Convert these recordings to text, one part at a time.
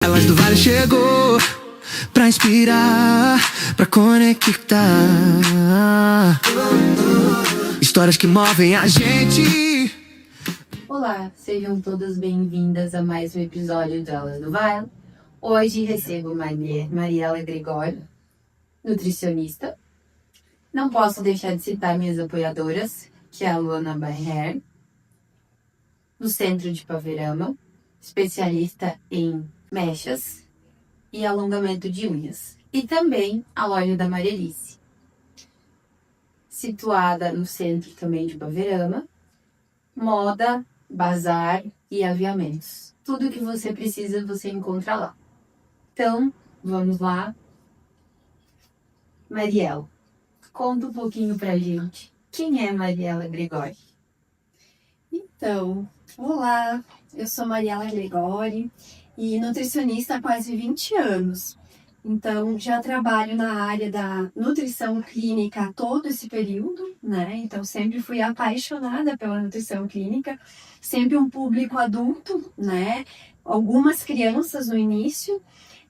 Elas do Vale chegou pra inspirar, pra conectar. Histórias que movem a gente. Olá, sejam todas bem-vindas a mais um episódio do Elas do Vale. Hoje recebo Mariela Gregório, nutricionista. Não posso deixar de citar minhas apoiadoras, que é a Luana Barrer, do Centro de Paverama, especialista em mechas e alongamento de unhas. E também a loja da Marelice, situada no centro também de Paverama, moda, bazar e aviamentos. Tudo o que você precisa você encontra lá. Então, vamos lá. Mariela, conta um pouquinho pra gente. Quem é Mariela Gregório? Então, olá, eu sou Mariela Gregório e nutricionista há quase 20 anos. Então, já trabalho na área da nutrição clínica todo esse período, né? Então, sempre fui apaixonada pela nutrição clínica, sempre um público adulto, né? Algumas crianças no início.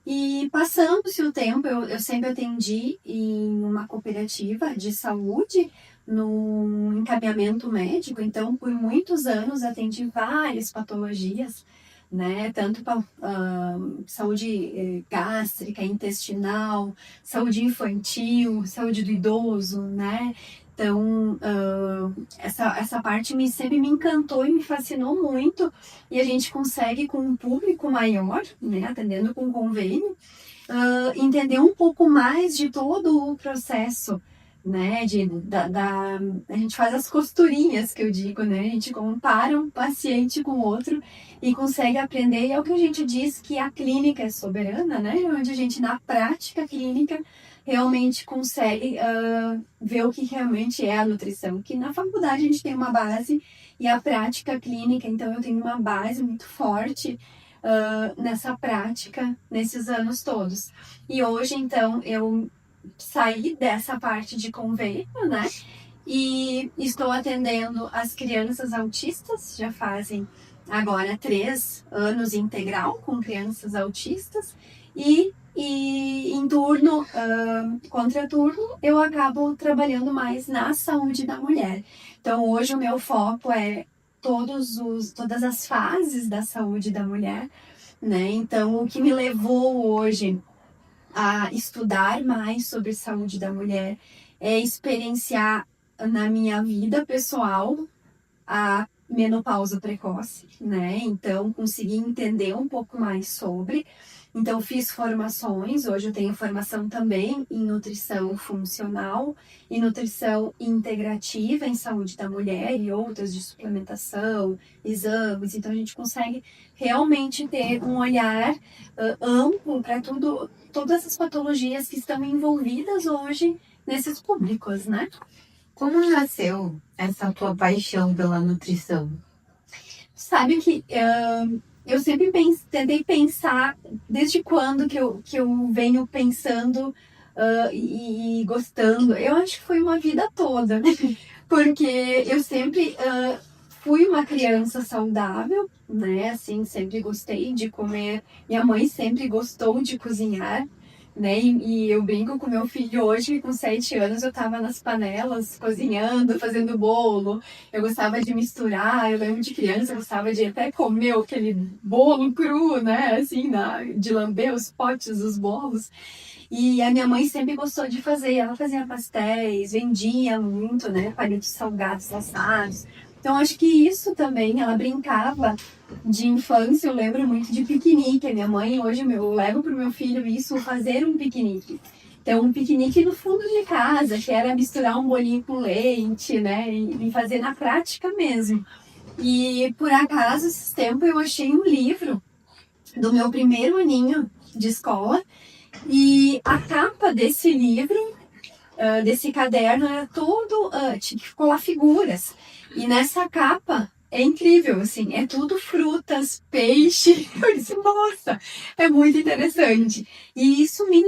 E passando-se o tempo, eu sempre atendi em uma cooperativa de saúde, no encaminhamento médico. Então, por muitos anos, atendi várias patologias, né? Tanto para saúde gástrica, intestinal, saúde infantil, saúde do idoso, né? Então, essa parte sempre me encantou e me fascinou muito. E a gente consegue, com um público maior, né, atendendo com convênio, entender um pouco mais de todo o processo, né, a gente faz as costurinhas, que eu digo, né, a gente compara um paciente com outro e consegue aprender. E é o que a gente diz, que a clínica é soberana, né, onde a gente, na prática clínica, realmente consegue ver o que realmente é a nutrição. Que na faculdade a gente tem uma base e a prática clínica, então eu tenho uma base muito forte nessa prática, nesses anos todos. E hoje, então, eu saí dessa parte de convênio, né? E estou atendendo as crianças autistas, já fazem agora 3 anos integral com crianças autistas, e em turno, contra turno, eu acabo trabalhando mais na saúde da mulher. Então, hoje o meu foco é todas as fases da saúde da mulher, né? Então, o que me levou hoje a estudar mais sobre saúde da mulher é experienciar na minha vida pessoal a menopausa precoce, né? Então, consegui entender um pouco mais sobre. Então, fiz formações. Hoje eu tenho formação também em nutrição funcional e nutrição integrativa em saúde da mulher e outras de suplementação, exames. Então, a gente consegue realmente ter um olhar amplo para todas as patologias que estão envolvidas hoje nesses públicos, né? Como nasceu essa tua paixão pela nutrição? Sabe que eu sempre tentei pensar desde quando que eu venho pensando e gostando. Eu acho que foi uma vida toda, porque eu sempre fui uma criança saudável, né? Assim, sempre gostei de comer. Minha mãe sempre gostou de cozinhar, né? E eu brinco com meu filho hoje, com 7 anos, eu tava nas panelas cozinhando, fazendo bolo. Eu gostava de misturar. Eu lembro de criança, eu gostava de até comer aquele bolo cru, né? Assim, de lamber os potes dos bolos. E a minha mãe sempre gostou de fazer. Ela fazia pastéis, vendia muito, né? Palitos salgados, assados. Então, acho que isso também, ela brincava de infância. Eu lembro muito de piquenique. A minha mãe, hoje, eu levo para o meu filho isso, fazer um piquenique. Então, um piquenique no fundo de casa, que era misturar um bolinho com leite, né? E fazer na prática mesmo. E, por acaso, esses tempos, eu achei um livro do meu primeiro aninho de escola. E a capa desse livro, desse caderno, era todo, ficou lá figuras. E nessa capa, é incrível, assim, é tudo frutas, peixe. Eu disse, nossa, é muito interessante. E isso me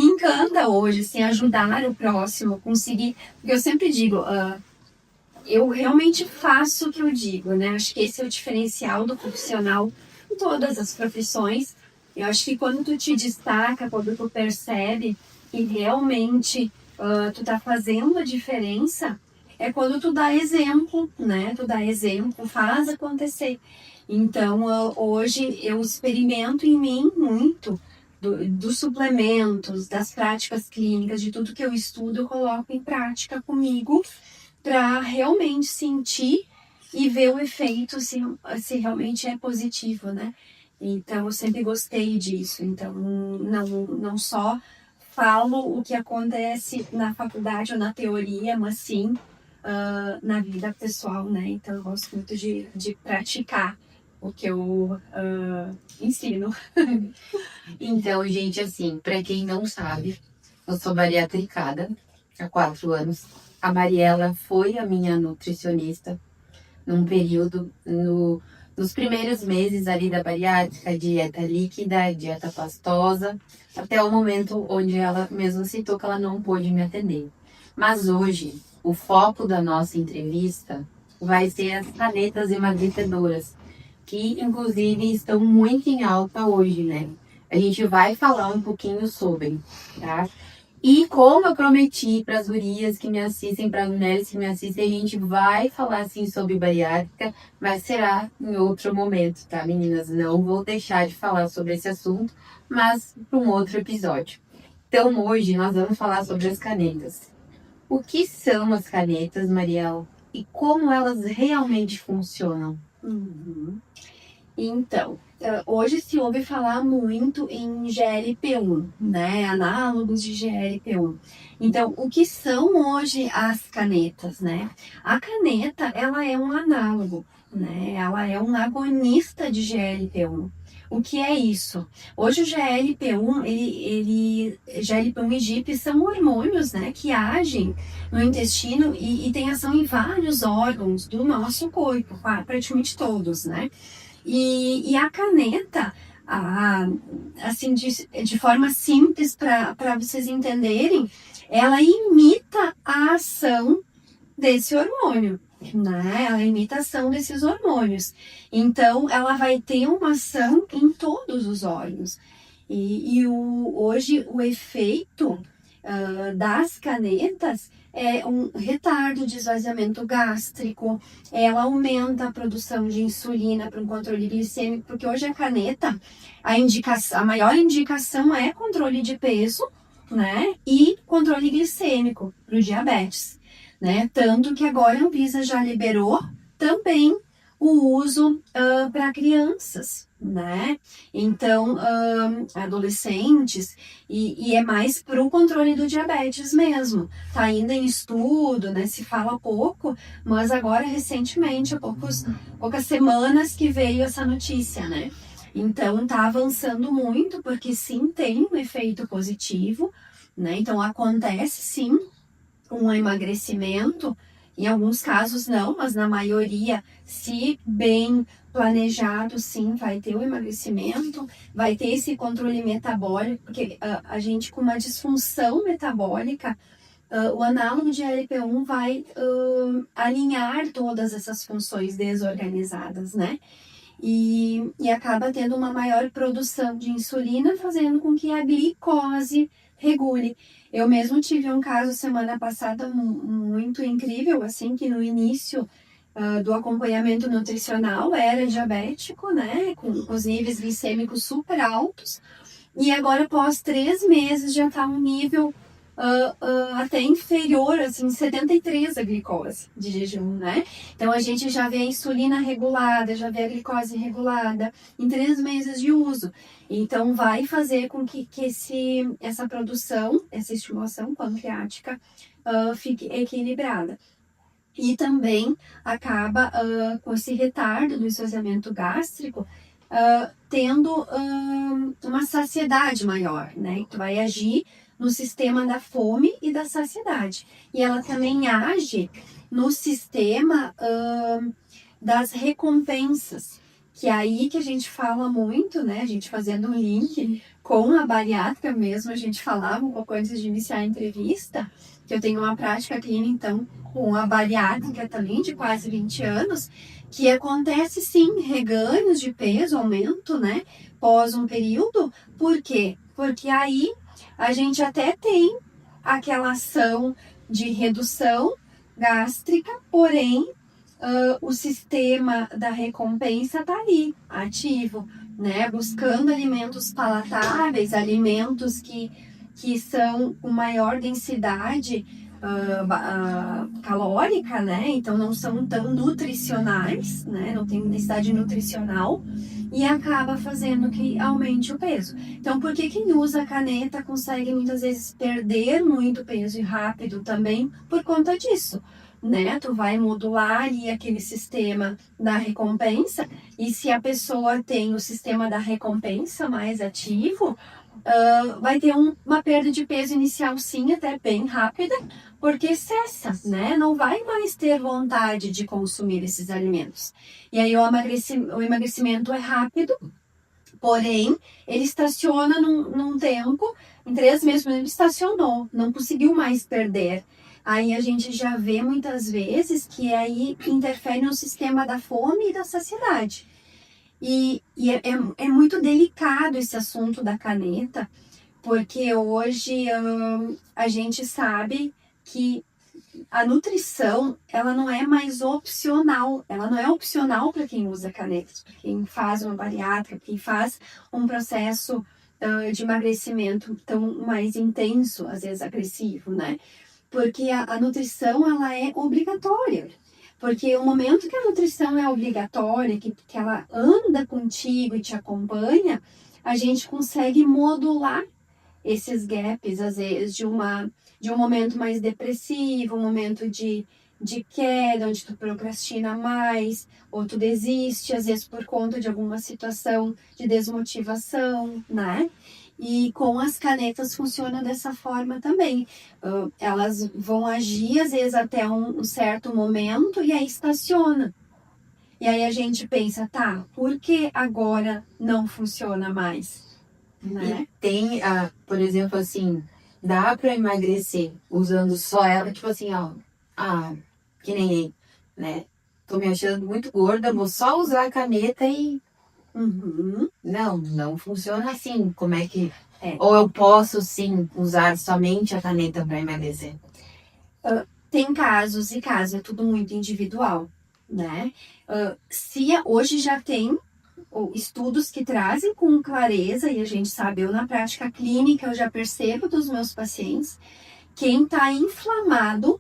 encanta hoje, assim, ajudar o próximo, conseguir. Porque eu sempre digo, eu realmente faço o que eu digo, né? Acho que esse é o diferencial do profissional em todas as profissões. Eu acho que quando tu te destaca, quando tu percebe que realmente tu tá fazendo a diferença, é quando tu dá exemplo, né? Tu dá exemplo, faz acontecer. Então, hoje eu experimento em mim muito dos suplementos, das práticas clínicas, de tudo que eu estudo, eu coloco em prática comigo para realmente sentir e ver o efeito se realmente é positivo, né? Então, eu sempre gostei disso. Então, não só falo o que acontece na faculdade ou na teoria, mas sim na vida pessoal, né? Então, eu gosto muito de praticar o que eu ensino. Então, gente, assim, pra quem não sabe, eu sou bariatricada há 4 anos. A Mariela foi a minha nutricionista num período, nos primeiros meses ali da bariátrica, dieta líquida, dieta pastosa, até o momento onde ela mesmo citou que ela não pôde me atender. Mas hoje, o foco da nossa entrevista vai ser as canetas emagrecedoras, que inclusive estão muito em alta hoje, né? A gente vai falar um pouquinho sobre, tá? E como eu prometi para as gurias que me assistem, para as mulheres que me assistem, a gente vai falar assim sobre bariátrica, mas será em outro momento, tá, meninas? Não vou deixar de falar sobre esse assunto, mas para um outro episódio. Então hoje nós vamos falar sobre as canetas. O que são as canetas, Mariel? E como elas realmente funcionam? Uhum. Então, hoje se ouve falar muito em GLP-1, né? Análogos de GLP-1. Então, o que são hoje as canetas, né? A caneta, ela é um análogo, né? Ela é um agonista de GLP-1. O que é isso? Hoje o GLP-1, GLP-1 e GIP são hormônios, né? Que agem no intestino e tem ação em vários órgãos do nosso corpo, praticamente todos, né? E a caneta, assim, de forma simples para vocês entenderem, ela imita a ação desse hormônio, né? Ela imita a ação desses hormônios. Então, ela vai ter uma ação em todos os órgãos. Hoje, o efeito das canetas é um retardo de esvaziamento gástrico, ela aumenta a produção de insulina para um controle glicêmico, porque hoje a caneta, a maior indicação é controle de peso, né, e controle glicêmico para o diabetes, né, tanto que agora a Anvisa já liberou também o uso para crianças, né? Então, adolescentes, e é mais para o controle do diabetes mesmo. Tá ainda em estudo, né? Se fala pouco, mas agora, recentemente, há poucas semanas que veio essa notícia, né? Então, tá avançando muito, porque sim, tem um efeito positivo, né? Então, acontece sim um emagrecimento. Em alguns casos não, mas na maioria, se bem planejado, sim, vai ter o emagrecimento, vai ter esse controle metabólico, porque a gente com uma disfunção metabólica, o análogo de LP1 vai alinhar todas essas funções desorganizadas, né? E acaba tendo uma maior produção de insulina, fazendo com que a glicose regule. Eu mesmo tive um caso semana passada muito incrível, assim, que no início do acompanhamento nutricional era diabético, né, com os níveis glicêmicos super altos, e agora após 3 meses já está um nível até inferior, assim, 73 a glicose de jejum, né? Então a gente já vê a insulina regulada, já vê a glicose regulada em 3 meses de uso. Então vai fazer com que essa produção, essa estimulação pancreática fique equilibrada. E também acaba com esse retardo do esvaziamento gástrico, tendo uma saciedade maior, né? Tu vai agir no sistema da fome e da saciedade. E ela também age no sistema das recompensas, que é aí que a gente fala muito, né? A gente fazendo um link com a bariátrica mesmo, a gente falava um pouco antes de iniciar a entrevista, que eu tenho uma prática clínica, então, com a bariátrica também de quase 20 anos, que acontece sim reganhos de peso, aumento, né? Pós um período. Por quê? Porque aí a gente até tem aquela ação de redução gástrica, porém o sistema da recompensa está ali, ativo, né? Buscando alimentos palatáveis, alimentos que são com maior densidade calórica, né? Então não são tão nutricionais, né? Não tem densidade nutricional e acaba fazendo que aumente o peso. Então, por que quem usa a caneta consegue muitas vezes perder muito peso e rápido também por conta disso? Né? Tu vai modular ali aquele sistema da recompensa, e se a pessoa tem o sistema da recompensa mais ativo, vai ter uma perda de peso inicial sim, até bem rápida, porque cessa, né? Não vai mais ter vontade de consumir esses alimentos. E aí o emagrecimento é rápido, porém, ele estaciona num tempo, em 3 meses, ele estacionou, não conseguiu mais perder. Aí a gente já vê muitas vezes que aí interfere no sistema da fome e da saciedade. E é muito delicado esse assunto da caneta, porque hoje a gente sabe que a nutrição, ela não é mais opcional, ela não é opcional para quem usa canetas, para quem faz uma bariátrica, quem faz um processo de emagrecimento tão mais intenso, às vezes agressivo, né? Porque a nutrição, ela é obrigatória. Porque o momento que a nutrição é obrigatória, que ela anda contigo e te acompanha, a gente consegue modular esses gaps, às vezes, de um momento mais depressivo, um momento de queda, onde tu procrastina mais, ou tu desiste, às vezes, por conta de alguma situação de desmotivação, né? E com as canetas funciona dessa forma também. Elas vão agir, às vezes, até um certo momento e aí estaciona. E aí a gente pensa, tá, por que agora não funciona mais? Né? E tem, por exemplo, assim, dá pra emagrecer usando só ela, tipo assim, ó, que nem, né? Tô me achando muito gorda, vou só usar a caneta e... Não funciona assim. Como é que... Ou eu posso, sim, usar somente a caneta para emagrecer? Tem casos e casos, é tudo muito individual, né? Hoje já tem estudos que trazem com clareza, e a gente sabe, eu na prática clínica, eu já percebo dos meus pacientes, quem está inflamado,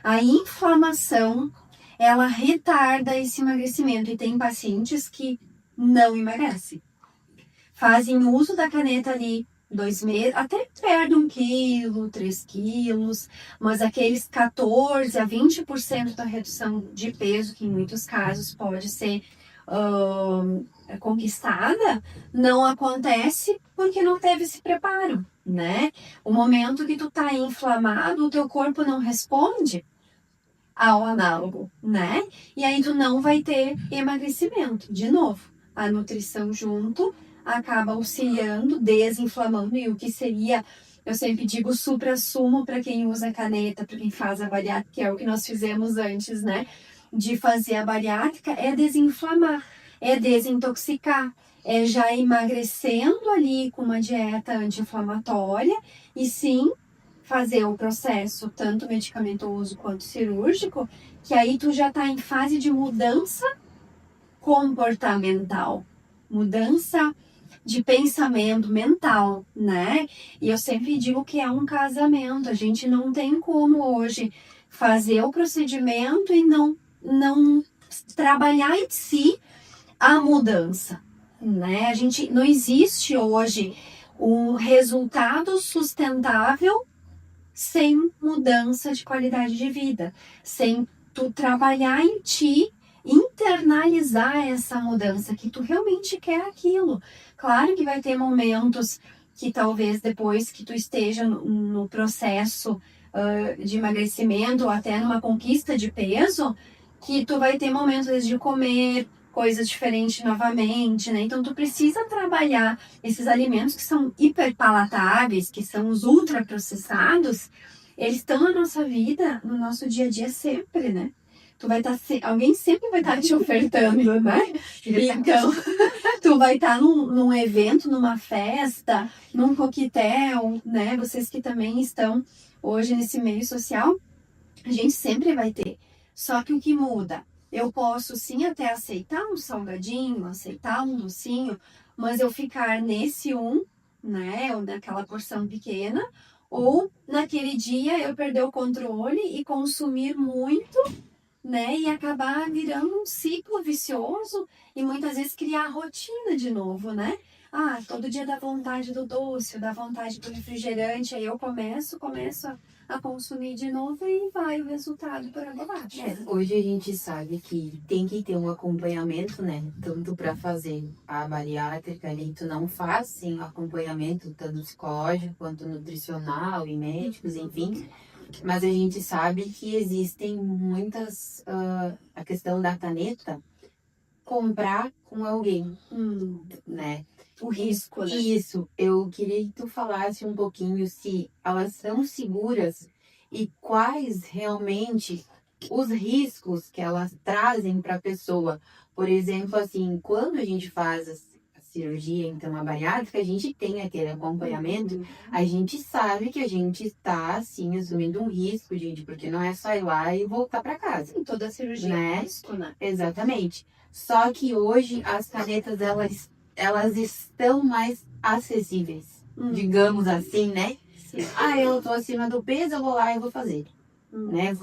a inflamação, ela retarda esse emagrecimento, e tem pacientes que não emagrecem. Fazem uso da caneta ali 2 meses, até perde 1 quilo, 3 quilos, mas aqueles 14 a 20% da redução de peso, que em muitos casos pode ser conquistada, não acontece porque não teve esse preparo, né? O momento que tu tá inflamado, o teu corpo não responde ao análogo, né? E aí tu não vai ter emagrecimento. De novo, a nutrição junto acaba auxiliando, desinflamando, e o que seria, eu sempre digo, supra-sumo para quem usa caneta, para quem faz a bariátrica, que é o que nós fizemos antes, né? De fazer a bariátrica, é desinflamar, é desintoxicar, é já emagrecendo ali com uma dieta anti-inflamatória, e sim fazer o processo, tanto medicamentoso quanto cirúrgico, que aí tu já tá em fase de mudança comportamental, mudança de pensamento mental, né? E eu sempre digo que é um casamento, a gente não tem como hoje fazer o procedimento e não trabalhar em si a mudança, né? A gente não existe hoje um resultado sustentável sem mudança de qualidade de vida, sem tu trabalhar em ti, internalizar essa mudança, que tu realmente quer aquilo. Claro que vai ter momentos que talvez depois que tu esteja no processo de emagrecimento ou até numa conquista de peso, que tu vai ter momentos às vezes, de comer coisas diferentes novamente, né? Então, tu precisa trabalhar esses alimentos que são hiperpalatáveis, que são os ultraprocessados, eles estão na nossa vida, no nosso dia a dia sempre, né? Tu vai estar alguém sempre vai estar te ofertando, né? Então, tu vai estar num evento, numa festa, num coquetel, né? Vocês que também estão hoje nesse meio social, a gente sempre vai ter. Só que o que muda? Eu posso sim até aceitar um salgadinho, aceitar um docinho, mas eu ficar nesse né? Ou naquela porção pequena, ou naquele dia eu perder o controle e consumir muito, né? E acabar virando um ciclo vicioso e muitas vezes criar rotina de novo, né? Ah, todo dia dá vontade do doce, dá vontade do refrigerante, aí eu começo a consumir de novo e vai o resultado por água abaixo. Hoje a gente sabe que tem que ter um acompanhamento, né? Tanto para fazer a bariátrica, ali tu não faz sem acompanhamento, tanto psicológico quanto nutricional e médicos, enfim. Mas a gente sabe que existem muitas, a questão da caneta, comprar com alguém, né? O risco, né? Isso, eu queria que tu falasse um pouquinho se elas são seguras e quais realmente os riscos que elas trazem para a pessoa. Por exemplo, assim, quando a gente faz a cirurgia, então a bariátrica, a gente tem aquele acompanhamento, a gente sabe que a gente está, assim, assumindo um risco, gente, porque não é só ir lá e voltar para casa. Em toda cirurgia né? é risco, né? Exatamente. Só que hoje as canetas, elas estão mais acessíveis, digamos assim, né? Sim. Ah, eu tô acima do peso, eu vou lá e vou fazer, né?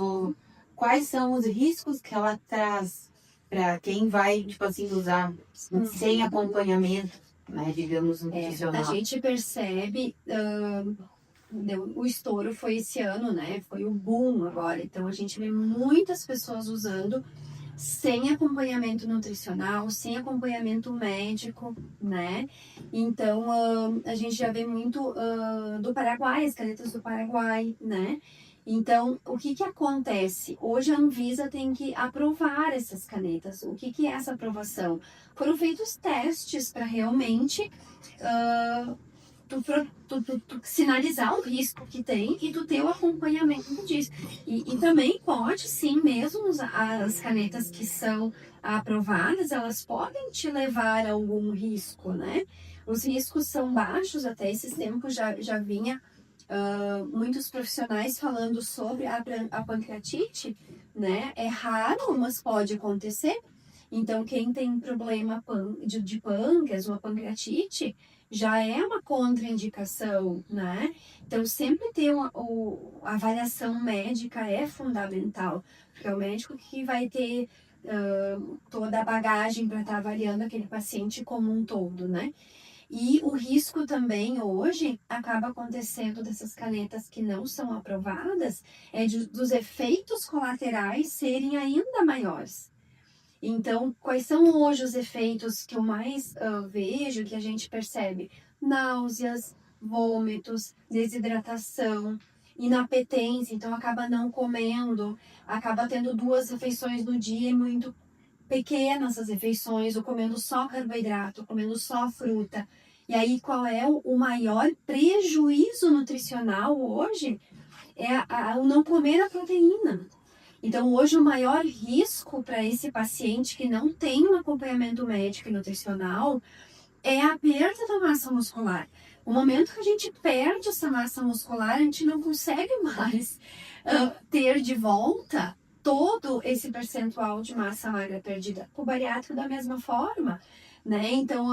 Quais são os riscos que ela traz para quem vai, tipo assim, usar sem acompanhamento, né? Digamos, nutricional. A gente percebe, o estouro foi esse ano, né? Foi o boom agora. Então a gente vê muitas pessoas usando sem acompanhamento nutricional, sem acompanhamento médico, né? Então, a gente já vê muito do Paraguai, as canetas do Paraguai, né? Então, o que que acontece? Hoje a Anvisa tem que aprovar essas canetas. O que que é essa aprovação? Foram feitos testes para realmente tu sinalizar o risco que tem e tu ter o acompanhamento disso. E também pode, sim, mesmo as canetas que são aprovadas, elas podem te levar a algum risco, né? Os riscos são baixos, até esses tempos já vinha muitos profissionais falando sobre a pancreatite, né? É raro, mas pode acontecer. Então, quem tem problema de pâncreas, uma pancreatite, já é uma contraindicação, né? Então, sempre ter a avaliação médica é fundamental, porque é o médico que vai ter toda a bagagem para estar avaliando aquele paciente como um todo, né? E o risco também hoje acaba acontecendo dessas canetas que não são aprovadas, dos efeitos colaterais serem ainda maiores. Então, quais são hoje os efeitos que eu mais vejo, que a gente percebe? Náuseas, vômitos, desidratação, inapetência, então acaba não comendo, acaba tendo 2 refeições no dia e muito pequenas as refeições, ou comendo só carboidrato, ou comendo só fruta. E aí, qual é o maior prejuízo nutricional hoje? É o não comer a proteína. Então, hoje, o maior risco para esse paciente que não tem um acompanhamento médico e nutricional é a perda da massa muscular. O momento que a gente perde essa massa muscular, a gente não consegue mais ter de volta todo esse percentual de massa magra perdida. O bariátrico da mesma forma, né? Então,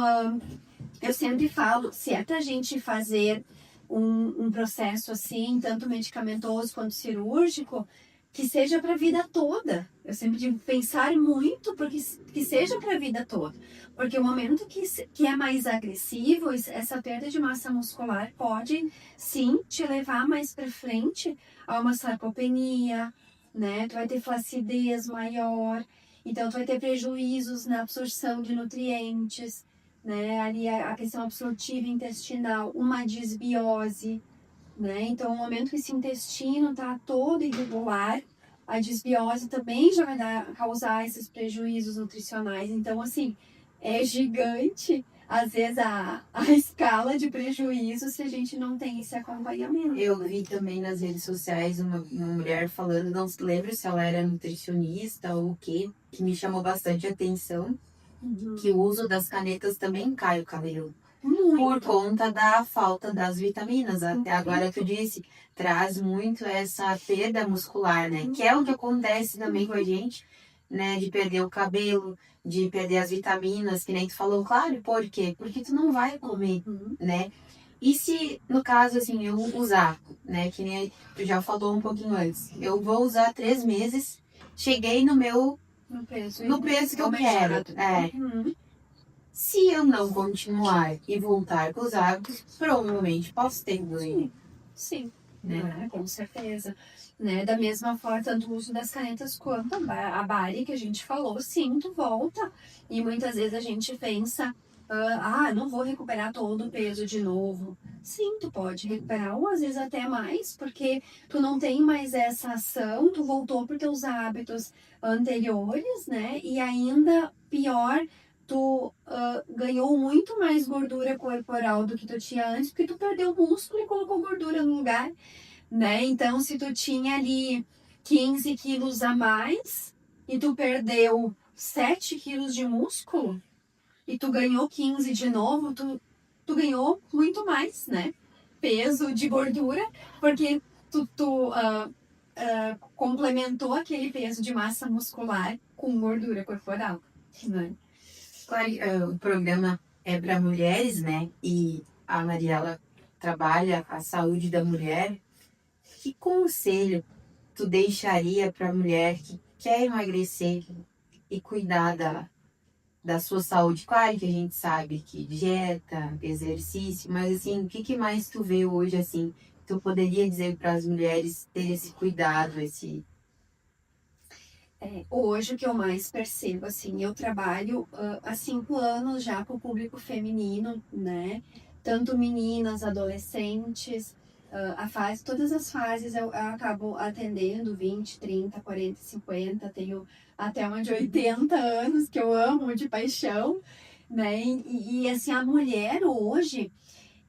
eu sempre falo, se é pra gente fazer um processo assim, tanto medicamentoso quanto cirúrgico, que seja para a vida toda. Eu sempre digo pensar muito porque que seja para a vida toda. Porque o momento que é mais agressivo, essa perda de massa muscular pode sim te levar mais para frente a uma sarcopenia, né? Tu vai ter flacidez maior, então tu vai ter prejuízos na absorção de nutrientes, né? Ali a questão absortiva intestinal, uma disbiose, né? Então, no momento que esse intestino está todo irregular, a desbiose também já vai causar esses prejuízos nutricionais. Então, assim, é gigante, às vezes, a escala de prejuízo se a gente não tem esse acompanhamento. Eu vi também nas redes sociais uma mulher falando, não se lembro se ela era nutricionista ou o quê, que me chamou bastante atenção, que o uso das canetas também cai o cabelo. Por conta da falta das vitaminas. Até agora tu disse, traz muito essa perda muscular, né? Que é o que acontece também com a gente, né? De perder o cabelo, de perder as vitaminas, que nem tu falou, claro, por quê? Porque tu não vai comer, né? E se, no caso, assim, eu usar, né? Que nem tu já falou um pouquinho antes. Eu vou usar 3 meses, cheguei no peso que eu quero. Se eu não continuar e voltar com os hábitos, provavelmente posso ter ganho. Sim, Né? com certeza. Né? Da mesma forma, tanto o uso das canetas quanto a Bari, que a gente falou, sim, tu volta. E muitas vezes a gente pensa, não vou recuperar todo o peso de novo. Sim, tu pode recuperar, ou às vezes até mais, porque tu não tem mais essa ação, tu voltou para os teus hábitos anteriores, né? E ainda pior, tu ganhou muito mais gordura corporal do que tu tinha antes, porque tu perdeu músculo e colocou gordura no lugar, né? Então, se tu tinha ali 15 quilos a mais e tu perdeu 7 quilos de músculo e tu ganhou 15 de novo, tu ganhou muito mais, né? Peso de gordura, porque tu complementou aquele peso de massa muscular com gordura corporal, né? Claro, o programa é para mulheres, né? E a Mariela trabalha a saúde da mulher. Que conselho tu deixaria para a mulher que quer emagrecer e cuidar da sua saúde? Claro que a gente sabe que dieta, exercício, mas assim, o que mais tu vê hoje, assim, tu poderia dizer para as mulheres ter esse cuidado, esse... Hoje o que eu mais percebo, assim, eu trabalho há 5 anos já com o público feminino, né? Tanto meninas, adolescentes, todas as fases eu acabo atendendo, 20, 30, 40, 50, tenho até uma de 80 anos que eu amo de paixão, né? E assim, a mulher hoje,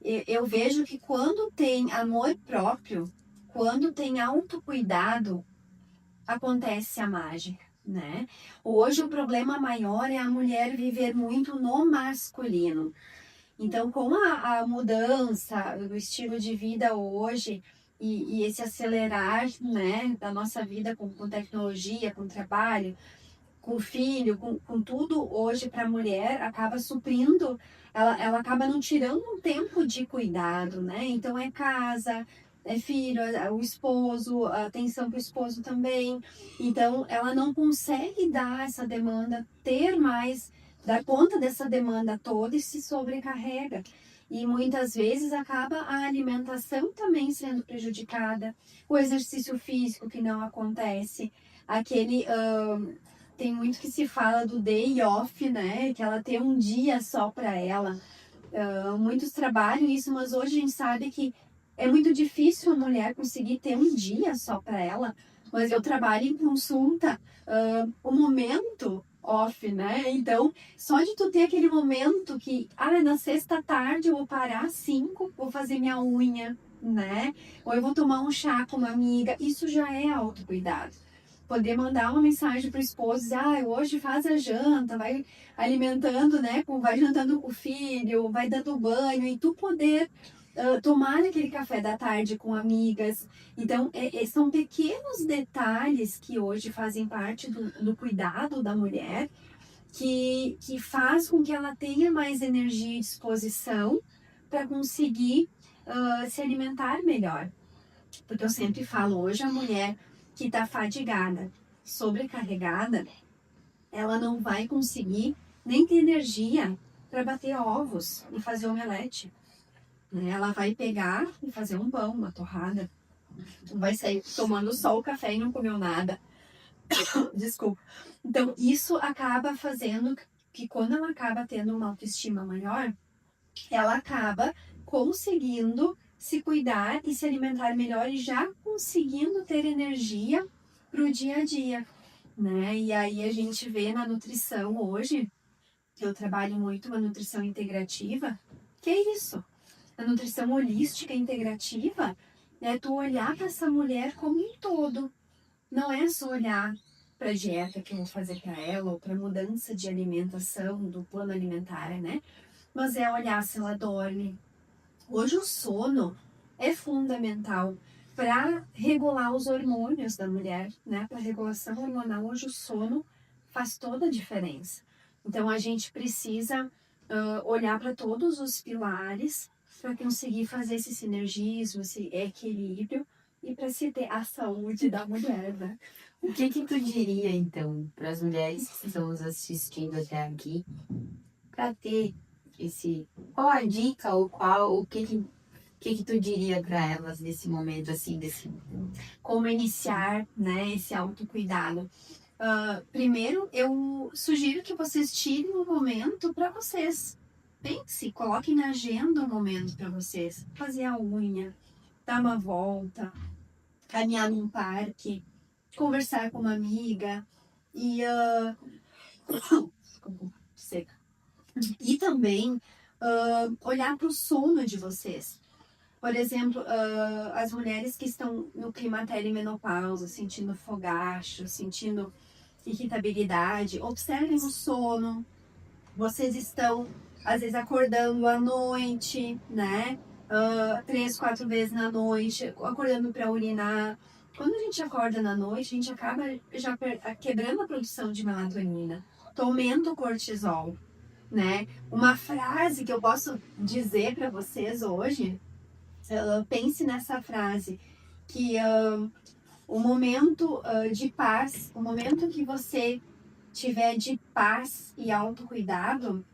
eu vejo que quando tem amor próprio, quando tem autocuidado, acontece a mágica, né? Hoje o problema maior é a mulher viver muito no masculino. Então, com a mudança do estilo de vida hoje e esse acelerar, né, da nossa vida com tecnologia, com trabalho, com filho, com tudo hoje para a mulher, acaba suprindo, ela acaba não tirando um tempo de cuidado, né? Então é casa, é filho, o esposo, a atenção para o esposo também. Então ela não consegue dar essa demanda, dar conta dessa demanda toda e se sobrecarrega. E muitas vezes acaba a alimentação também sendo prejudicada, o exercício físico que não acontece, aquele tem muito que se fala do day off, né? Que ela tem um dia só para ela. Muitos trabalham isso, mas hoje a gente sabe que é muito difícil a mulher conseguir ter um dia só para ela. Mas eu trabalho em consulta, o momento off, né? Então, só de tu ter aquele momento que, na sexta tarde eu vou parar às 5, vou fazer minha unha, né? Ou eu vou tomar um chá com uma amiga, isso já é autocuidado. Poder mandar uma mensagem para o esposo, dizer, hoje faz a janta, vai alimentando, né? Vai jantando com o filho, vai dando banho, e tu poder tomar aquele café da tarde com amigas. Então, são pequenos detalhes que hoje fazem parte do cuidado da mulher, que faz com que ela tenha mais energia e disposição para conseguir se alimentar melhor. Porque eu sempre falo, hoje a mulher que está fadigada, sobrecarregada, ela não vai conseguir nem ter energia para bater ovos e fazer omelete. Ela vai pegar e fazer um pão, uma torrada. Vai sair tomando só o café e não comeu nada. Desculpa. Então, isso acaba fazendo que quando ela acaba tendo uma autoestima maior, ela acaba conseguindo se cuidar e se alimentar melhor e já conseguindo ter energia para o dia a dia, né? E aí a gente vê na nutrição hoje, eu trabalho muito uma nutrição integrativa, que é isso? A nutrição holística integrativa é tu olhar para essa mulher como um todo. Não é só olhar para a dieta que eu vou fazer para ela ou para mudança de alimentação, do plano alimentar, né? Mas é olhar se ela dorme. Hoje o sono é fundamental para regular os hormônios da mulher, né? Para regulação hormonal, hoje o sono faz toda a diferença. Então a gente precisa olhar para todos os pilares para conseguir fazer esse sinergismo, esse equilíbrio e para se ter a saúde da mulher, né? O que tu diria, então, para as mulheres que estão nos assistindo até aqui, para ter qual a dica ou o que tu diria para elas nesse momento, assim, como iniciar, né, esse autocuidado? Primeiro, eu sugiro que vocês tirem um momento para vocês. Pense, coloquem na agenda um momento para vocês. Fazer a unha, dar uma volta, caminhar num parque, conversar com uma amiga e seca. E também olhar para o sono de vocês. Por exemplo, as mulheres que estão no climatério e menopausa, sentindo fogacho, sentindo irritabilidade, observem o sono. Vocês estão, às vezes, acordando à noite, né? 3, 4 vezes na noite, acordando para urinar. Quando a gente acorda na noite, a gente acaba já quebrando a produção de melatonina, tomando cortisol, né? Uma frase que eu posso dizer para vocês hoje, pense nessa frase, que o momento de paz, o momento que você tiver de paz e autocuidado,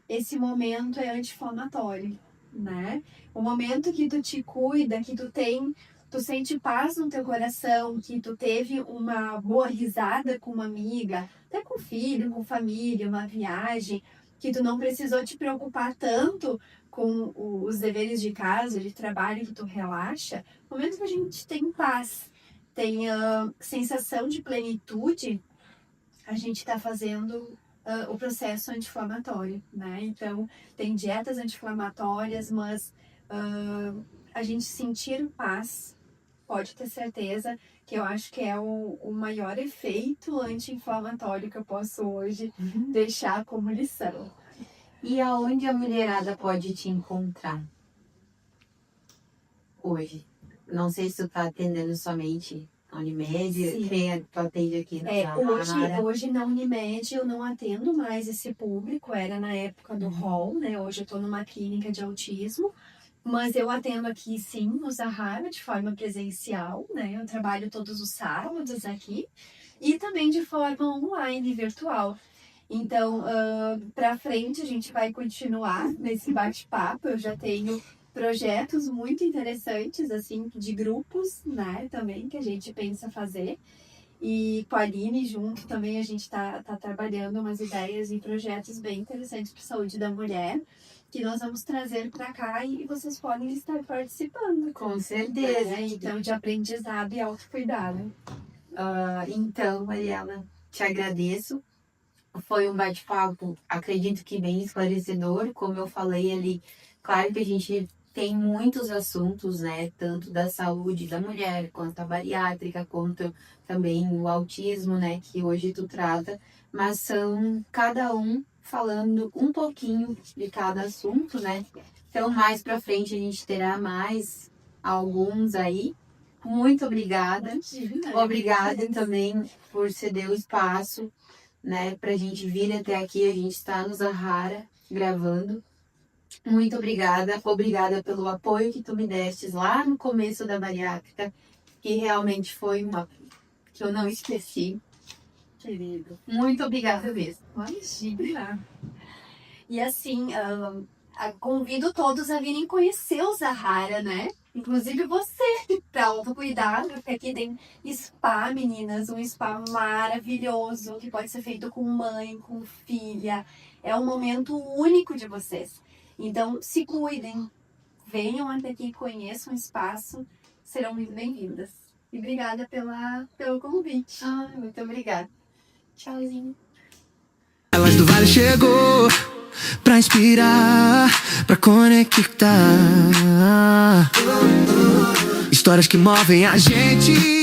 esse momento é anti-inflamatório, né? O momento que tu te cuida, que tu sente paz no teu coração, que tu teve uma boa risada com uma amiga, até com filho, com família, uma viagem, que tu não precisou te preocupar tanto com os deveres de casa, de trabalho, que tu relaxa, no momento que a gente tem paz, tem sensação de plenitude, a gente está fazendo o processo anti-inflamatório, né? Então, tem dietas anti-inflamatórias, mas a gente sentir paz, pode ter certeza que eu acho que é o maior efeito anti-inflamatório que eu posso hoje deixar como lição. E aonde a mulherada pode te encontrar hoje? Não sei se tu tá atendendo somente a Unimed, quem tu atende aqui na hoje na Unimed eu não atendo mais esse público, era na época do hall, né? Hoje eu tô numa clínica de autismo, mas eu atendo aqui sim no Zahara de forma presencial, né? Eu trabalho todos os sábados aqui e também de forma online, virtual. Então, para frente, a gente vai continuar nesse bate-papo. Eu já tenho projetos muito interessantes, assim, de grupos, né, também, que a gente pensa fazer. E com a Aline junto também a gente tá trabalhando umas ideias e projetos bem interessantes para a saúde da mulher, que nós vamos trazer para cá e vocês podem estar participando. Com certeza. Então, de aprendizado e autocuidado. Então, Mariela, te agradeço. Foi um bate-papo, acredito que bem esclarecedor, como eu falei ali. Claro que a gente tem muitos assuntos, né? Tanto da saúde da mulher, quanto a bariátrica, quanto também o autismo, né? Que hoje tu trata. Mas são cada um falando um pouquinho de cada assunto, né? Então, mais pra frente a gente terá mais alguns aí. Muito obrigada. Obrigada também por ceder o espaço, né, pra gente vir até aqui. A gente está no Zahara gravando. Muito obrigada. Obrigada pelo apoio que tu me destes lá no começo da bariátrica, que realmente foi que eu não esqueci. Querido. Muito obrigada mesmo. Imagina. E assim, convido todos a virem conhecer o Zahara, né? Inclusive você, para autocuidado, porque aqui tem spa, meninas, um spa maravilhoso, que pode ser feito com mãe, com filha. É um momento único de vocês. Então, se cuidem, venham até aqui, conheçam o espaço, serão muito bem-vindas. E obrigada pelo convite. Ai, muito obrigada. Tchauzinho. Elas do Vale chegou pra inspirar, pra conectar. Histórias que movem a gente.